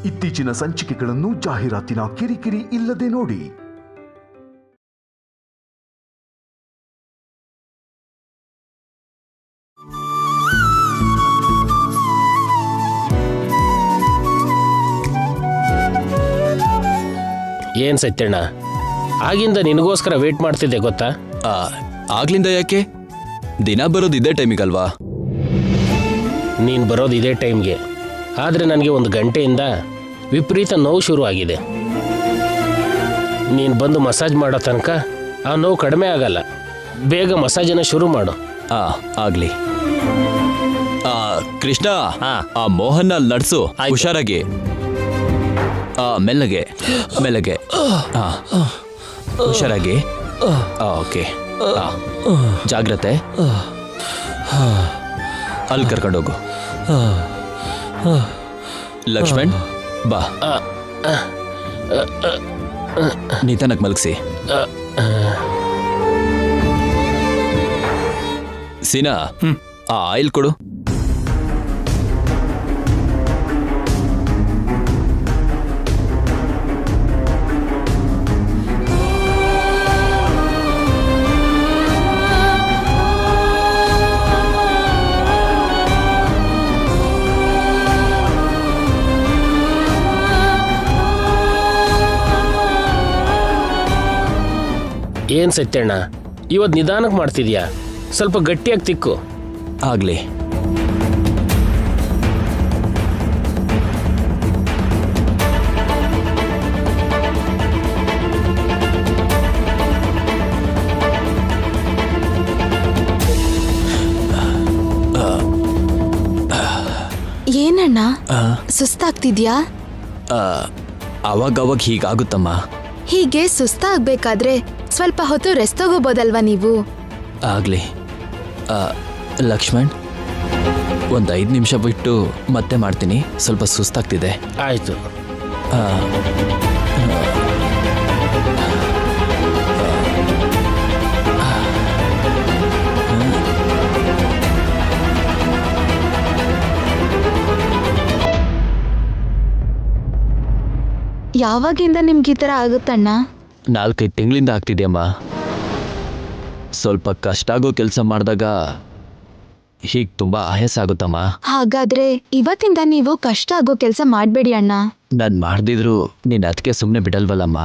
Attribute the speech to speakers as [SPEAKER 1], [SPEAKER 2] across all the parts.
[SPEAKER 1] ಇತ್ತೀಚಿನ ಸಂಚಿಕೆಗಳನ್ನು ಜಾಹೀರಾತಿನ ಕಿರಿಕಿರಿ ಇಲ್ಲದೆ ನೋಡಿ.
[SPEAKER 2] ಏನ್ ಸತ್ಯಣ್ಣ, ಆಗಿಂದ ನಿನಗೋಸ್ಕರ ವೇಟ್ ಮಾಡ್ತಿದ್ದೆ ಗೊತ್ತಾ?
[SPEAKER 3] ಆಗ್ಲಿಂದ ಯಾಕೆ? ದಿನ ಬರೋದು ಇದೇ ಟೈಮಿಗಲ್ವಾ?
[SPEAKER 2] ನೀನು ಬರೋದು ಇದೇ ಟೈಮ್ಗೆ, ಆದರೆ ನನಗೆ 1 ಗಂಟೆಯಿಂದ ವಿಪರೀತ ನೋವು ಶುರು ಆಗಿದೆ. ನೀನು ಬಂದು ಮಸಾಜ್ ಮಾಡೋ ತನಕ ಆ ನೋವು ಕಡಿಮೆ ಆಗಲ್ಲ. ಬೇಗ ಮಸಾಜನ್ನು ಶುರು ಮಾಡು.
[SPEAKER 3] ಆಗ್ಲಿ. ಕೃಷ್ಣ, ಆ ಮೋಹನ್ ಅಲ್ಲಿ ನಡ್ಸು, ಹುಷಾರಾಗಿ. ಮೆಲ್ಲಗೆ ಮೆಲ್ಲಗೆ, ಹುಷಾರಾಗಿ. ಓಕೆ, ಜಾಗ್ರತೆ. ಅಲ್ಲಿ ಕರ್ಕೊಂಡೋಗು. ಲಕ್ಷ್ಮಣ್ ಬಾ, ನಿಧಾನಕ್ಕೆ ಮಲಗಿಸಿ. ಸೀನಾ, ಆ ಆಯಿಲ್ ಕೊಡು.
[SPEAKER 2] ಏನ್ ಸತ್ಯಣ್ಣ, ಇವತ್ತು ನಿಧಾನಕ್ಕೆ ಮಾಡ್ತಿದ್ಯಾ? ಸ್ವಲ್ಪ ಗಟ್ಟಿಯಾಗಿ ತಿಕ್ಕು.
[SPEAKER 3] ಆಗ್ಲಿ.
[SPEAKER 4] ಏನಣ್ಣ, ಸುಸ್ತಾಗ್ತಿದ್ಯಾ?
[SPEAKER 3] ಅವಾಗವಾಗ ಹೀಗಾಗುತ್ತಮ್ಮ.
[SPEAKER 4] ಹೀಗೆ ಸುಸ್ತಾಗ್ಬೇಕಾದ್ರೆ ಸ್ವಲ್ಪ ಹೊತ್ತು ರೆಸ್ಟ್ ತಗೋಬೋದಲ್ವಾ ನೀವು?
[SPEAKER 3] ಆಗ್ಲಿ. ಲಕ್ಷ್ಮಣ್, 5 ನಿಮಿಷ ಬಿಟ್ಟು ಮತ್ತೆ ಮಾಡ್ತೀನಿ, ಸ್ವಲ್ಪ ಸುಸ್ತಾಗ್ತಿದೆ.
[SPEAKER 2] ಆಯ್ತು.
[SPEAKER 4] ಯಾವಾಗಿಂದ ನಿಮ್ಗೆ ಈ ಥರ ಆಗುತ್ತಣ್ಣ?
[SPEAKER 3] 4-5 ತಿಂಗಳಿಂದ ಆಗ್ತಿದೆಯಮ್ಮ. ಸ್ವಲ್ಪ ಕಷ್ಟ ಆಗೋ ಕೆಲಸ ಮಾಡಿದಾಗ ಹೀಗೆ ತುಂಬ ಆಯಾಸ ಆಗುತ್ತಮ್ಮ.
[SPEAKER 4] ಹಾಗಾದ್ರೆ ಇವತ್ತಿಂದ ನೀವು ಕಷ್ಟ ಆಗೋ ಕೆಲಸ ಮಾಡಬೇಡಿ ಅಣ್ಣ.
[SPEAKER 3] ನಾನು ಮಾಡ್ದಿದ್ರು ನೀನು ಅದಕ್ಕೆ ಸುಮ್ಮನೆ ಬಿಡಲ್ವಲ್ಲಮ್ಮ.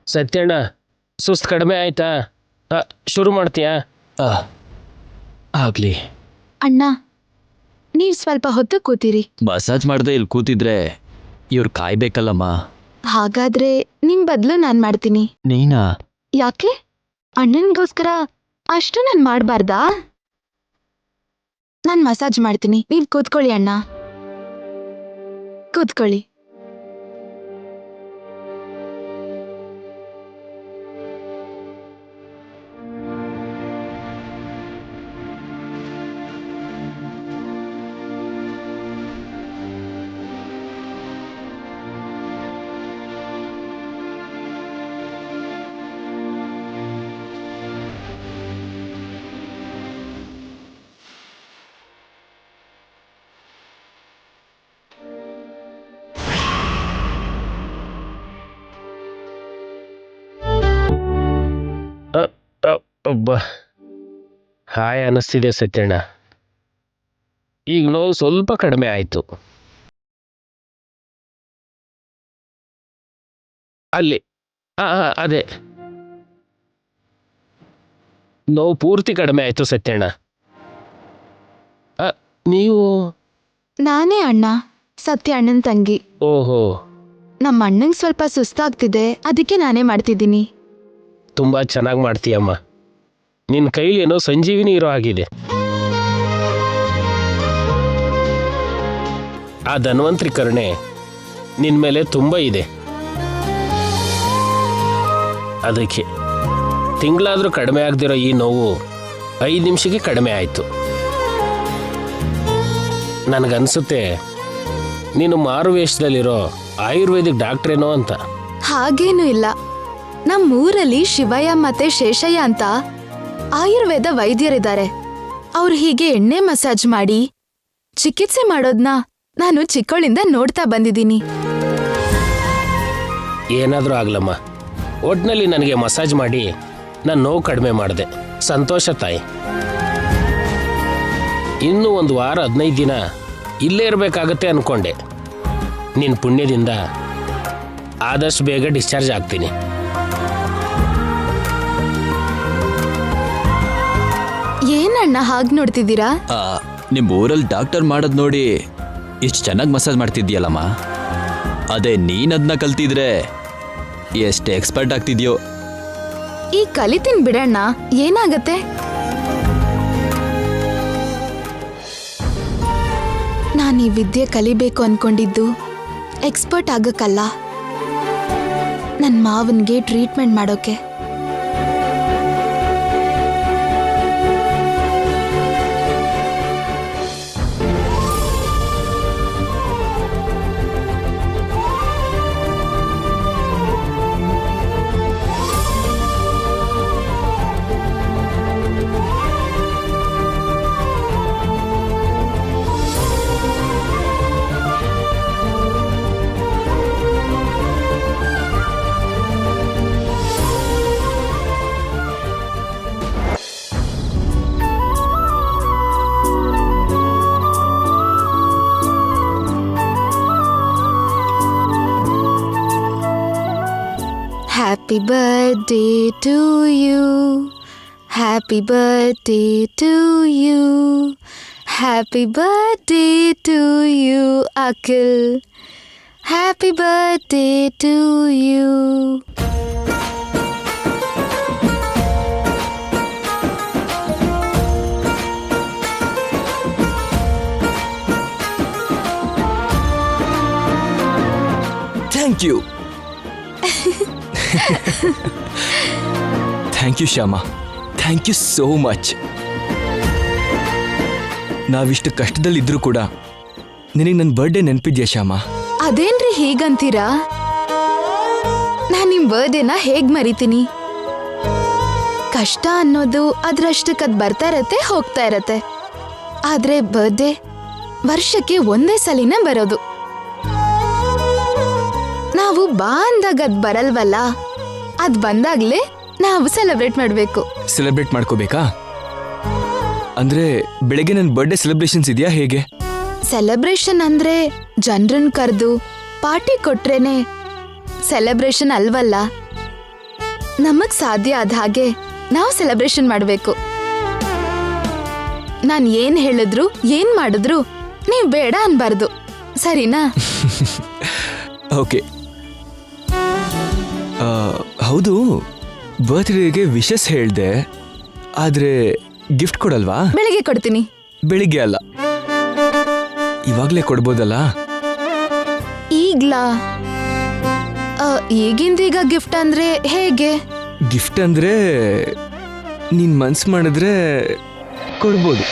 [SPEAKER 2] ಸತ್ಯಣ್ಣ, ಸುಸ್ತು ಕಡಿಮೆ ಆಯ್ತಾ? ಶುರು ಮಾಡ್ತೀಯಾ?
[SPEAKER 3] ಆಗ್ಲಿ.
[SPEAKER 4] ಅಣ್ಣ, ನೀವು ಸ್ವಲ್ಪ ಹೊತ್ತು ಕೂತಿರಿ.
[SPEAKER 3] ಮಸಾಜ್ ಮಾಡದೆ ಇಲ್ಲಿ ಕೂತಿದ್ರೆ ಇವ್ರು ಕಾಯ್ಬೇಕಲ್ಲಮ್ಮ.
[SPEAKER 4] ಹಾಗಾದ್ರೆ ನಿಮ್ ಬದಲು ನಾನು ಮಾಡ್ತೀನಿ.
[SPEAKER 3] ನೀನಾ?
[SPEAKER 4] ಯಾಕೆ? ಅಣ್ಣನಿಗೋಸ್ಕರ ಅಷ್ಟು ನಾನು ಮಾಡಬಾರ್ದಾ? ನಾನು ಮಸಾಜ್ ಮಾಡ್ತೀನಿ, ನೀವು ಕೂತ್ಕೊಳ್ಳಿ ಅಣ್ಣ, ಕೂತ್ಕೊಳ್ಳಿ.
[SPEAKER 2] ಹಾಯ್ ಅನ್ನಿಸ್ತಿದೆ ಸತ್ಯಣ್ಣ. ಈಗ ನೋವು ಸ್ವಲ್ಪ ಕಡಿಮೆ ಆಯಿತು. ಅಲ್ಲಿ ಅದೇ ನೋವು ಪೂರ್ತಿ ಕಡಿಮೆ ಆಯಿತು ಸತ್ಯಣ್ಣ. ನೀವು?
[SPEAKER 4] ನಾನೇ ಅಣ್ಣ, ಸತ್ಯ ಅಣ್ಣನ ತಂಗಿ.
[SPEAKER 2] ಓಹೋ.
[SPEAKER 4] ನಮ್ಮ ಅಣ್ಣಂಗೆ ಸ್ವಲ್ಪ ಸುಸ್ತಾಗ್ತಿದೆ, ಅದಕ್ಕೆ ನಾನೇ ಮಾಡ್ತಿದ್ದೀನಿ.
[SPEAKER 2] ತುಂಬ ಚೆನ್ನಾಗಿ ಮಾಡ್ತೀಯಮ್ಮ. ನಿನ್ನ ಕೈಲಿ ಏನೋ ಸಂಜೀವಿನಿ ಇರೋ ಆಗಿದೆ. ಆ ಧನ್ವಂತರಿ ಕರುಣೆ ನಿನ್ನ ಮೇಲೆ ತುಂಬ ಇದೆ. ಅದಕ್ಕೆ ತಿಂಗಳಾದರೂ ಕಡಿಮೆ ಆಗದಿರೋ ಈ ನೋವು 5 ನಿಮಿಷಕ್ಕೆ ಕಡಿಮೆ ಆಯಿತು. ನನಗನ್ಸುತ್ತೆ ನೀನು ಮಾರು ವೇಷದಲ್ಲಿರೋ ಆಯುರ್ವೇದಿಕ್ ಡಾಕ್ಟ್ರೇನೋ ಅಂತ.
[SPEAKER 4] ಹಾಗೇನೂ ಇಲ್ಲ. ನಮ್ಮೂರಲ್ಲಿ ಶಿವಯ್ಯ ಮತ್ತೆ ಶೇಷಯ್ಯ ಅಂತ ಆಯುರ್ವೇದ ವೈದ್ಯರಿದ್ದಾರೆ. ಅವ್ರು ಹೀಗೆ ಎಣ್ಣೆ ಮಸಾಜ್ ಮಾಡಿ ಚಿಕಿತ್ಸೆ ಮಾಡೋದ್ನ ನಾನು ಚಿಕ್ಕವಳಿಂದ ನೋಡ್ತಾ ಬಂದಿದ್ದೀನಿ.
[SPEAKER 2] ಏನಾದರೂ ಆಗ್ಲಮ್ಮ, ಒಟ್ನಲ್ಲಿ ನನಗೆ ಮಸಾಜ್ ಮಾಡಿ ನಾನು ನೋವು ಕಡಿಮೆ ಮಾಡಿದೆ. ಸಂತೋಷ ತಾಯಿ. ಇನ್ನೂ 1 ವಾರ 15 ದಿನ ಇಲ್ಲೇ ಇರಬೇಕಾಗತ್ತೆ ಅನ್ಕೊಂಡೆ. ನಿನ್ನ ಪುಣ್ಯದಿಂದ ಆದಷ್ಟು ಬೇಗ ಡಿಸ್ಚಾರ್ಜ್ ಆಗ್ತೀನಿ.
[SPEAKER 4] ಏನಣ್ಣ ಹಾಗೆ ನೋಡ್ತಿದ್ದೀರಾ?
[SPEAKER 3] ನಿಮ್ಮ ಊರಲ್ಲಿ ಡಾಕ್ಟರ್ ಮಾಡೋದು ನೋಡಿ ಎಷ್ಟು ಚೆನ್ನಾಗಿ ಮಸಾಜ್ ಮಾಡ್ತಿದ್ಯಲ್ಲಮ್ಮ. ಅದೇ ನೀನದನ್ನ ಕಲ್ತಿದ್ರೆ ಎಷ್ಟು ಎಕ್ಸ್ಪರ್ಟ್ ಆಗ್ತಿದ್ಯೋ.
[SPEAKER 4] ಈ ಕಲಿತೀನಿ ಬಿಡಣ್ಣ, ಏನಾಗತ್ತೆ? ನಾನು ಈ ವಿದ್ಯೆ ಕಲಿಬೇಕು ಅನ್ಕೊಂಡಿದ್ದು ಎಕ್ಸ್ಪರ್ಟ್ ಆಗಕ್ಕಲ್ಲ, ನನ್ನ ಮಾವನ್ಗೆ ಟ್ರೀಟ್ಮೆಂಟ್ ಮಾಡೋಕೆ. Happy birthday to you. Happy birthday to you. Happy birthday to you, Akhil. Happy birthday to you.
[SPEAKER 3] Thank you. Thank you Shyama, thank you so much. ನಾವಿಷ್ಟು ಕಷ್ಟದಲ್ಲಿದ್ರೂ ಕೂಡ ನಿನಗೆ ನನ್ನ ಬರ್ಡೇ ನೆನಪಿದ್ಯಾ ಶ್ಯಾಮ?
[SPEAKER 4] ಅದೇನ್ರಿ ಹೀಗಂತೀರಾ? ನಾನ್ ನಿಮ್ ಬರ್ಡೇನ ಹೇಗ್ ಮರಿತೀನಿ? ಕಷ್ಟ ಅನ್ನೋದು ಅದ್ರಷ್ಟಕ್ಕದ್ ಬರ್ತಾ ಇರತ್ತೆ, ಹೋಗ್ತಾ ಇರತ್ತೆ. ಆದ್ರೆ ಬರ್ಡೇ ವರ್ಷಕ್ಕೆ ಒಂದೇ ಸಲಿನ ಬರೋದು. ನಾವು ಬಾ ಅಂದಾಗ ಅದ್ ಬರಲ್ವಲ್ಲ, ಅದ್ ಬಂದಾಗ್ಲೇ ನಾವು ಸೆಲೆಬ್ರೇಟ್ ಮಾಡ್ಬೇಕು.
[SPEAKER 3] ಸೆಲೆಬ್ರೇಟ್ ಮಾಡ್ಕೋಬೇಕಾ? ಅಂದ್ರೆ ಬೆಳಗ್ಗೆ ನನ್ನ ಬರ್ಡೇ ಸೆಲೆಬ್ರೇಷನ್ಸ್ ಇದೆಯಾ ಹೇಗೆ?
[SPEAKER 4] ಸೆಲೆಬ್ರೇಷನ್ ಅಂದ್ರೆ ಜನರನ್ನ ಕರೆದು ಪಾರ್ಟಿ ಕೊಟ್ರೇನೆ ಸೆಲೆಬ್ರೇಷನ್ ಅಲ್ವಲ್ಲ. ನಮಗ್ ಸಾಧ್ಯ ಆದ ಹಾಗೆ ನಾವು ಸೆಲೆಬ್ರೇಷನ್ ಮಾಡ್ಬೇಕು. ನಾನ್ ಏನ್ ಹೇಳಿದ್ರು ಏನ್ ಮಾಡಿದ್ರು ನೀವ್ ಬೇಡ ಅನ್ಬಾರ್ದು, ಸರಿನಾ?
[SPEAKER 3] ಓಕೆ. ಹೌದು, ಬರ್ತ್ಡೇಗೆ ವಿಶಸ್ ಹೇಳ್ದೆ, ಆದ್ರೆ ಗಿಫ್ಟ್ ಕೊಡಲ್ವಾ?
[SPEAKER 4] ಬೆಳಿಗ್ಗೆ ಕೊಡ್ತೀನಿ.
[SPEAKER 3] ಬೆಳಿಗ್ಗೆ ಅಲ್ಲ, ಇವಾಗ್ಲೇ ಕೊಡ್ಬೋದಲ್ಲ?
[SPEAKER 4] ಈಗ್ಲಾ? ಈಗಿಂದೀಗ ಗಿಫ್ಟ್ ಅಂದ್ರೆ ಹೇಗೆ?
[SPEAKER 3] ಗಿಫ್ಟ್ ಅಂದ್ರೆ ನೀನ್ ಮನ್ಸು ಮಾಡಿದ್ರೆ ಕೊಡ್ಬೋದು.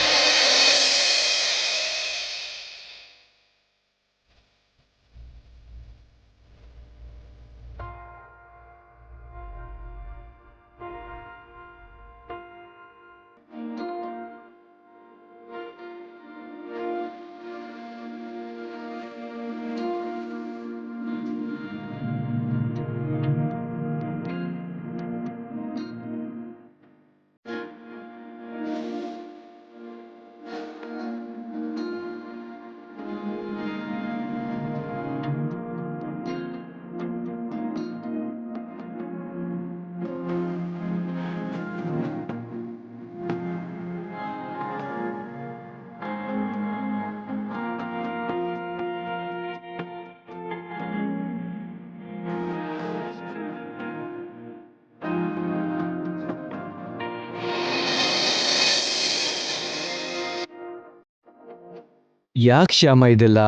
[SPEAKER 3] ಯಾಕೆ ಶ್ಯಾಮ ಇದೆಲ್ಲ?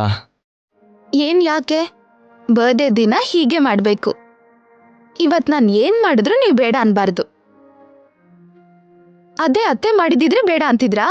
[SPEAKER 4] ಏನ್ ಯಾಕೆ? ಬರ್ಡೇ ದಿನ ಹೀಗೆ ಮಾಡ್ಬೇಕು. ಇವತ್ ನಾನ್ ಏನ್ ಮಾಡಿದ್ರು ನೀವ್ ಬೇಡ ಅನ್ಬಾರ್ದು. ಅದೇ ಅತ್ತೆ ಮಾಡಿದಿದ್ರೆ ಬೇಡ ಅಂತಿದ್ರಾ?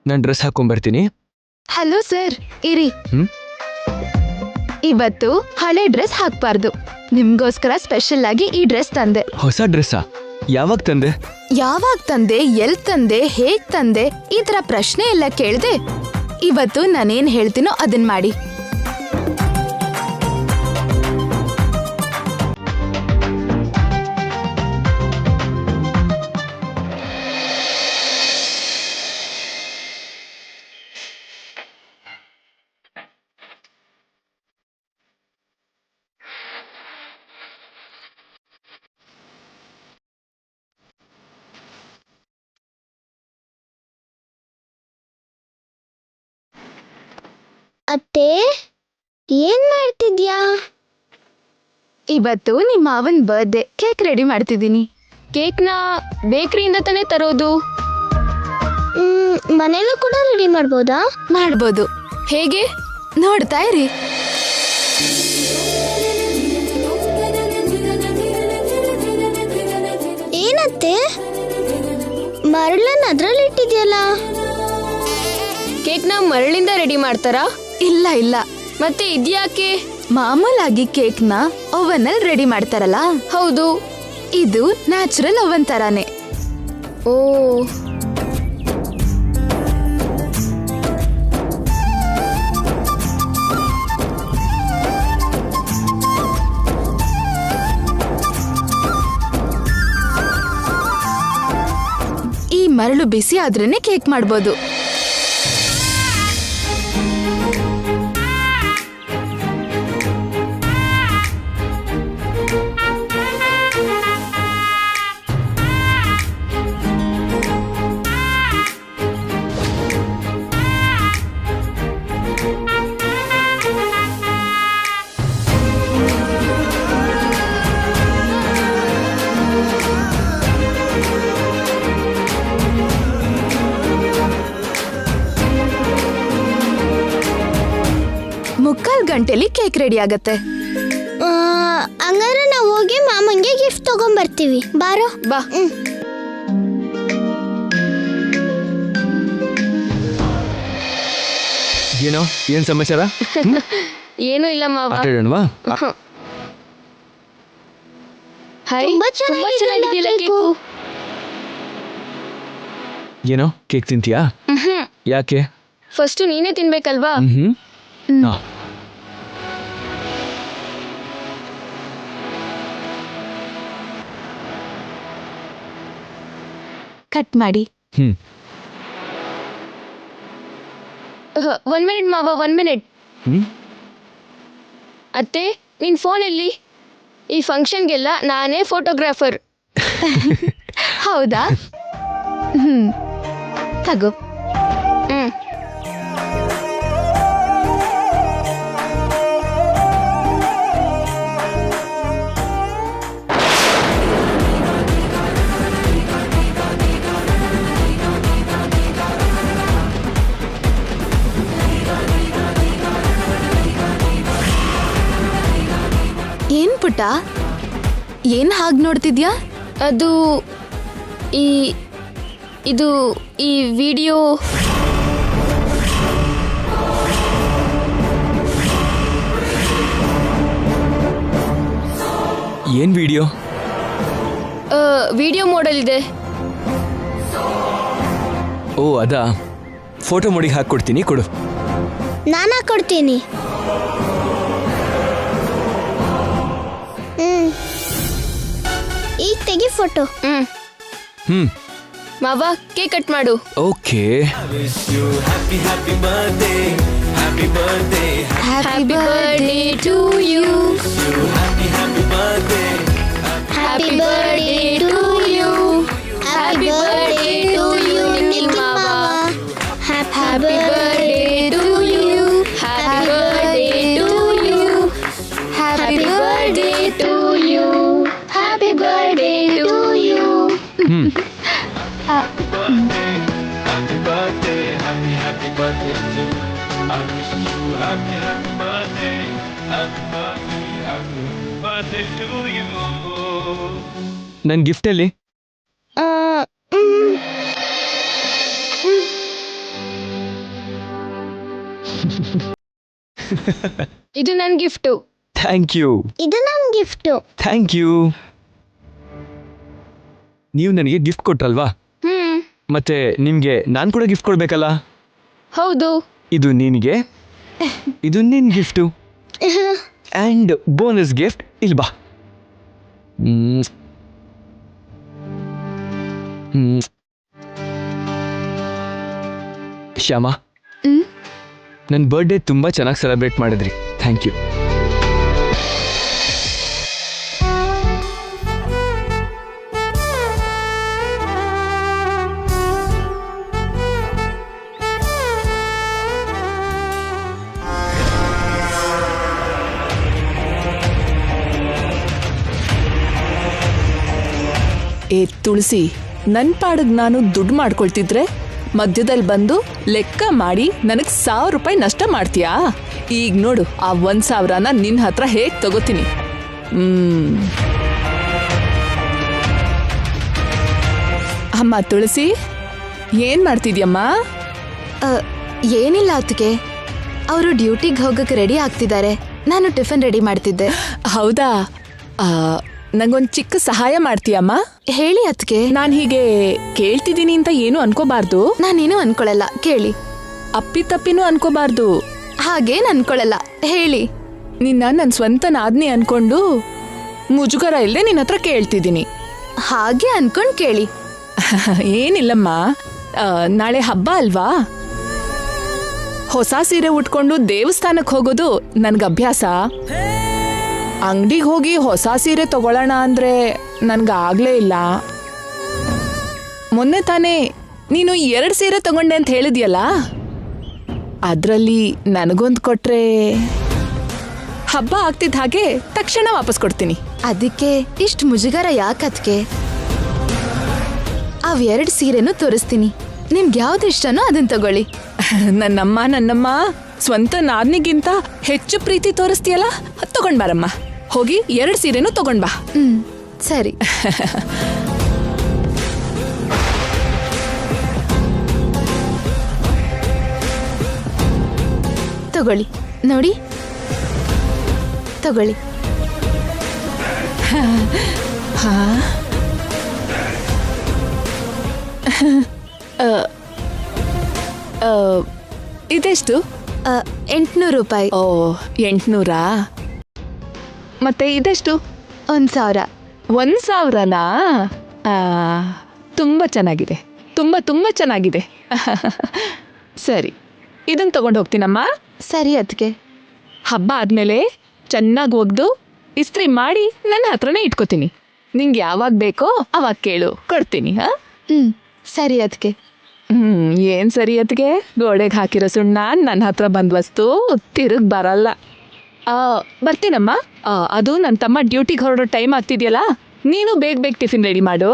[SPEAKER 5] ನಾನು ಡ್ರೆಸ್ ಹಾಕೊಂಡ್ಬರ್ತೀನಿ.
[SPEAKER 4] ಹಲೋ ಸರ್, ಇರಿ.
[SPEAKER 5] ಹ್ಮ್?
[SPEAKER 4] ಇವತ್ತು ಹಳೆ ಡ್ರೆಸ್ ಹಾಕ್ಬಾರ್ದು. ನಿಮ್ಗೋಸ್ಕರ ಸ್ಪೆಷಲ್ ಆಗಿ ಈ ಡ್ರೆಸ್ ತಂದೆ.
[SPEAKER 5] ಹೊಸ ಡ್ರೆಸ್ಸಾ? ಯಾವಾಗ ತಂದೆ?
[SPEAKER 4] ಯಾವಾಗ ತಂದೆ, ಎಲ್ ತಂದೆ, ಹೇಗ್ ತಂದೆ, ಈ ತರ ಪ್ರಶ್ನೆ ಎಲ್ಲ ಕೇಳ್ದೆ. ಇವತ್ತು ನಾನೇನ್ ಹೇಳ್ತೀನೋ ಅದನ್ ಮಾಡಿ.
[SPEAKER 6] ಅತ್ತೆ, ಏನ್ ಮಾಡ್ತಿದ್ಯಾ?
[SPEAKER 4] ಇವತ್ತು ನಿಮ್ಮ ಮಾವನ್ ಬರ್ತ್ಡೇ, ಕೇಕ್ ರೆಡಿ ಮಾಡ್ತಿದ್ದೀನಿ.
[SPEAKER 6] ಕೇಕ್ನ ಬೇಕರಿಯಿಂದ ತಾನೇ ತರೋದು. ಮನೇಲೂ ಕೂಡ ರೆಡಿ ಮಾಡ್ಬೋದಾ?
[SPEAKER 4] ಮಾಡ್ಬೋದು.
[SPEAKER 6] ಹೇಗೆ?
[SPEAKER 4] ನೋಡ್ತಾ ಇರಿ.
[SPEAKER 6] ಏನತ್ತೆ, ಮರಳನ್ನ ಅದ್ರಲ್ಲಿ ಇಟ್ಟಿದ್ಯಲ್ಲ? ಕೇಕ್ನ ಮರಳಿಂದ ರೆಡಿ ಮಾಡ್ತಾರಾ?
[SPEAKER 4] ಇಲ್ಲ ಇಲ್ಲ,
[SPEAKER 6] ಮತ್ತೆ ಇದ್ಯಾಕೆ?
[SPEAKER 4] ಮಾಮೂಲಾಗಿ ಕೇಕ್ನ ಓವನ್ ಅಲ್ಲಿ ರೆಡಿ ಮಾಡ್ತಾರಲ್ಲ.
[SPEAKER 6] ಹೌದು.
[SPEAKER 4] ಇದು ನ್ಯಾಚುರಲ್ ಓವನ್ ತರಾನೇ.
[SPEAKER 6] ಓ,
[SPEAKER 4] ಈ ಮರಳು ಬಿಸಿ ಆದ್ರೇನೆ ಕೇಕ್ ಮಾಡ್ಬೋದು. ಮುಕ್ಕಾಲ್ ಗಂಟೆಲಿ ಕೇಕ್ ರೆಡಿ ಆಗತ್ತೆ.
[SPEAKER 6] ಹಂಗಾದ್ರೆ ನಾವು ಹೋಗಿ ಮಾಮನ್ಗೆ ಗಿಫ್ಟ್ ತಗೊಂಡ್ಬರ್ತೀವಿ. ಬಾರೋ.
[SPEAKER 4] ಬಾ.
[SPEAKER 5] ಏನೋ, ಏನ್ ಸಮಾಚಾರ?
[SPEAKER 6] ಏನು ಇಲ್ಲ ಮಾವ.
[SPEAKER 5] ಆಟಾಡೋಣವಾ?
[SPEAKER 6] ಹಾಯ್, ತುಂಬಾ ಚೆನ್ನಾಗಿದೆಯಲ್ಲ ಕೇಕು.
[SPEAKER 5] ಏನೋ, ಕೇಕ್ ತಿಂತೀಯಾ? ಯಾಕೆ?
[SPEAKER 6] ಫಸ್ಟ್ ನೀನೇ ತಿನ್ಬೇಕಲ್ವಾ?
[SPEAKER 4] ಕಟ್ ಮಾಡಿ.
[SPEAKER 6] 1 ಮಿನಿಟ್ ಮಾವ, 1 ಮಿನಿಟ್. ಅತ್ತೆ, ನಿನ್ ಫೋನ್ ಎಲ್ಲಿ? ಈ ಫಂಕ್ಷನ್ಗೆಲ್ಲ ನಾನೇ ಫೋಟೋಗ್ರಾಫರ್.
[SPEAKER 4] ಹೌದಾ? ತಗೋ. ಏನ್ ಪುಟ್ಟ, ಏನ್ ಹಾಗ್ ನೋಡ್ತಿದ್ಯಾ?
[SPEAKER 6] ಅದು ಇದು ಈ ವಿಡಿಯೋ.
[SPEAKER 5] ಏನ್ ವಿಡಿಯೋ?
[SPEAKER 6] ವಿಡಿಯೋ ಮೋಡಲ್ ಇದೆ.
[SPEAKER 5] ಓ ಅದಾ, ಫೋಟೋ ಮೋಡಿಗೆ ಹಾಕ್ಕೊಡ್ತೀನಿ, ಕೊಡು.
[SPEAKER 6] ನಾನು ಕೊಡ್ತೀನಿ. ಈಗ ತೆಗಿ ಫೋಟೋ. ಮಾವ, ಕೇಕ್ ಕಟ್ ಮಾಡು.
[SPEAKER 5] Okay.
[SPEAKER 4] Happy birthday
[SPEAKER 6] to you. Happy birthday to you. Happy birthday to you Nikhil ಮಾವ. Happy birthday to you. Happy birthday to you. Happy birthday to you. Happy birthday to you.
[SPEAKER 5] ನನ್ gift ಅಲ್ಲಿ
[SPEAKER 6] ಇದು ನನ್ನ gift.
[SPEAKER 5] Thank you.
[SPEAKER 6] ಇದು ನನ್ನ gift.
[SPEAKER 5] Thank you. ನೀವು ನನಗೆ gift ಕೊಟ್ರಲ್ವಾ, ಮತ್ತೆ ನಿಮಗೆ ನಾನು ಕೂಡ ಗಿಫ್ಟ್ ಕೊಡ್ಬೇಕಲ್ಲ.
[SPEAKER 6] ಹೌದು.
[SPEAKER 5] ಇದು ನಿನಗೆ, ಇದು ನಿನ್ನ ಗಿಫ್ಟು. ಆ್ಯಂಡ್ ಬೋನಸ್ ಗಿಫ್ಟ್ ಇಲ್ಲಿ ಬಾ. ಶ್ಯಾಮ, ನನ್ನ ಬರ್ಡೇ ತುಂಬ ಚೆನ್ನಾಗಿ ಸೆಲೆಬ್ರೇಟ್ ಮಾಡಿದ್ರಿ. Thank you.
[SPEAKER 7] ಏ ತುಳಸಿ, ನನ್ನ ಪಾಡಿಗೆ ನಾನು ದುಡ್ಡು ಮಾಡ್ಕೊಳ್ತಿದ್ರೆ ಮಧ್ಯದಲ್ಲಿ ಬಂದು ಲೆಕ್ಕ ಮಾಡಿ ನನಗೆ 1,000 ರೂಪಾಯಿ ನಷ್ಟ ಮಾಡ್ತೀಯಾ? ಈಗ ನೋಡು, ಆ 1,000ನ ನಿನ್ನ ಹತ್ರ ಹೇಗೆ ತಗೋತೀನಿ. ಅಮ್ಮ ತುಳಸಿ, ಏನ್ ಮಾಡ್ತಿದ್ಯಮ್ಮ?
[SPEAKER 4] ಏನಿಲ್ಲ ಅತ್ತಿಗೆ, ಅವರು ಡ್ಯೂಟಿಗೆ ಹೋಗಕ್ಕೆ ರೆಡಿ ಆಗ್ತಿದ್ದಾರೆ. ನಾನು ಟಿಫನ್ ರೆಡಿ ಮಾಡ್ತಿದ್ದೆ.
[SPEAKER 7] ಹೌದಾ? ನಂಗೊಂದು ಚಿಕ್ಕ ಸಹಾಯ ಮಾಡ್ತೀಯಮ್ಮ?
[SPEAKER 4] ಹೇಳಿ ಅತ್ತಿಗೆ.
[SPEAKER 7] ನಾನು ಹೀಗೆ ಕೇಳ್ತಿದ್ದೀನಿ ಅಂತ ಏನು ಅನ್ಕೋಬಾರ್ದು.
[SPEAKER 4] ನಾನೇನು ಅನ್ಕೊಳಲ್ಲ, ಕೇಳಿ.
[SPEAKER 7] ಅಪ್ಪಿತಪ್ಪಿನೂ ಅನ್ಕೋಬಾರ್ದು.
[SPEAKER 4] ಹಾಗೇನ್ ಅನ್ಕೊಳಲ್ಲ, ಹೇಳಿ.
[SPEAKER 7] ನಿನ್ನ ನನ್ನ ಸ್ವಂತ ನಾದ್ನಿ ಅನ್ಕೊಂಡು ಮುಜುಗರ ಇಲ್ಲದೆ ನಿನ್ನ ಹತ್ರ ಕೇಳ್ತಿದ್ದೀನಿ.
[SPEAKER 4] ಹಾಗೆ ಅನ್ಕೊಂಡ್ ಕೇಳಿ.
[SPEAKER 7] ಏನಿಲ್ಲಮ್ಮ, ನಾಳೆ ಹಬ್ಬ ಅಲ್ವಾ? ಹೊಸ ಸೀರೆ ಉಟ್ಕೊಂಡು ದೇವಸ್ಥಾನಕ್ಕೆ ಹೋಗೋದು ನನ್ಗೆ ಅಭ್ಯಾಸ. ಅಂಗಡಿಗೆ ಹೋಗಿ ಹೊಸ ಸೀರೆ ತಗೊಳ್ಳೋಣ ಅಂದ್ರೆ ನನ್ಗಾಗ್ಲೇ ಇಲ್ಲ. ಮೊನ್ನೆ ತಾನೇ ನೀನು 2 ಸೀರೆ ತಗೊಂಡೆ ಅಂತ ಹೇಳಿದ್ಯಲ್ಲ, ಅದರಲ್ಲಿ ನನಗೊಂದು ಕೊಟ್ರೆ ಹಬ್ಬ ಆಗ್ತಿದ್ದ ಹಾಗೆ ತಕ್ಷಣ ವಾಪಸ್ ಕೊಡ್ತೀನಿ.
[SPEAKER 4] ಅದಕ್ಕೆ ಇಷ್ಟು ಮುಜುಗರ ಯಾಕತ್ಗೆ? ಅವ್ 2 ಸೀರೆನೂ ತೋರಿಸ್ತೀನಿ, ನಿಮ್ಗೆ ಯಾವ್ದು ಇಷ್ಟನೋ ಅದನ್ನ ತಗೊಳ್ಳಿ.
[SPEAKER 7] ನನ್ನಮ್ಮ ಸ್ವಂತ ನಾದ್ನಿಗಿಂತ ಹೆಚ್ಚು ಪ್ರೀತಿ ತೋರಿಸ್ತೀಯಲ್ಲ, ತಗೊಂಡ್ ಬಾರಮ್ಮ. ಹೋಗಿ 2 ಸೀರೆನೂ ತಗೊಂಡ್ ಬಾ.
[SPEAKER 4] ಸರಿ. ತಗೊಳ್ಳಿ, ನೋಡಿ, ತಗೊಳ್ಳಿ.
[SPEAKER 7] ಇದೆಷ್ಟು?
[SPEAKER 4] 800 ರೂಪಾಯಿ.
[SPEAKER 7] ಓ, 800? ಮತ್ತೆ ಇದೆಷ್ಟು?
[SPEAKER 4] 1,000.
[SPEAKER 7] 1,000ನಾ? ತುಂಬ ಚೆನ್ನಾಗಿದೆ, ತುಂಬ ತುಂಬ ಚೆನ್ನಾಗಿದೆ. ಸರಿ, ಇದನ್ನ ತಗೊಂಡು ಹೋಗ್ತೀನಮ್ಮ.
[SPEAKER 4] ಸರಿ ಅದಕ್ಕೆ.
[SPEAKER 7] ಹಬ್ಬ ಆದಮೇಲೆ ಚೆನ್ನಾಗಿ ಒಗ್ದು ಇಸ್ತ್ರಿ ಮಾಡಿ ನನ್ನ ಹತ್ರನೇ ಇಟ್ಕೋತೀನಿ. ನಿಂಗೆ ಯಾವಾಗ ಬೇಕೋ ಅವಾಗ ಕೇಳು, ಕೊಡ್ತೀನಿ.
[SPEAKER 4] ಸರಿ ಅದಕ್ಕೆ.
[SPEAKER 7] ಏನು ಸರಿ ಅದಕ್ಕೆ? ಗೋಡೆಗೆ ಹಾಕಿರೋ ಸುಣ್ಣ ನನ್ನ ಹತ್ರ ಬಂದ ವಸ್ತು ತಿರುಗಿ ಬರಲ್ಲ. ಬರ್ತೀನಮ್ಮ. ಅದು ನನ್ನ ತಮ್ಮ ಡ್ಯೂಟಿಗೆ ಹೊರಡೋ ಟೈಮ್ ಆಗ್ತಿದೆಯಲ್ಲ, ನೀನು ಬೇಗ ಬೇಗ ಟಿಫಿನ್ ರೆಡಿ ಮಾಡು.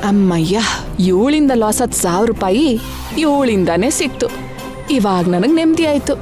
[SPEAKER 7] ಅಮ್ಮಯ್ಯ, 7ರಿಂದ ಲಾಸ್ ಆದ 1,000 ರೂಪಾಯಿ 7ಇಂದಾನೇ ಸಿಕ್ತು. ಇವಾಗ ನನಗೆ ನೆಮ್ಮದಿ ಆಯ್ತು.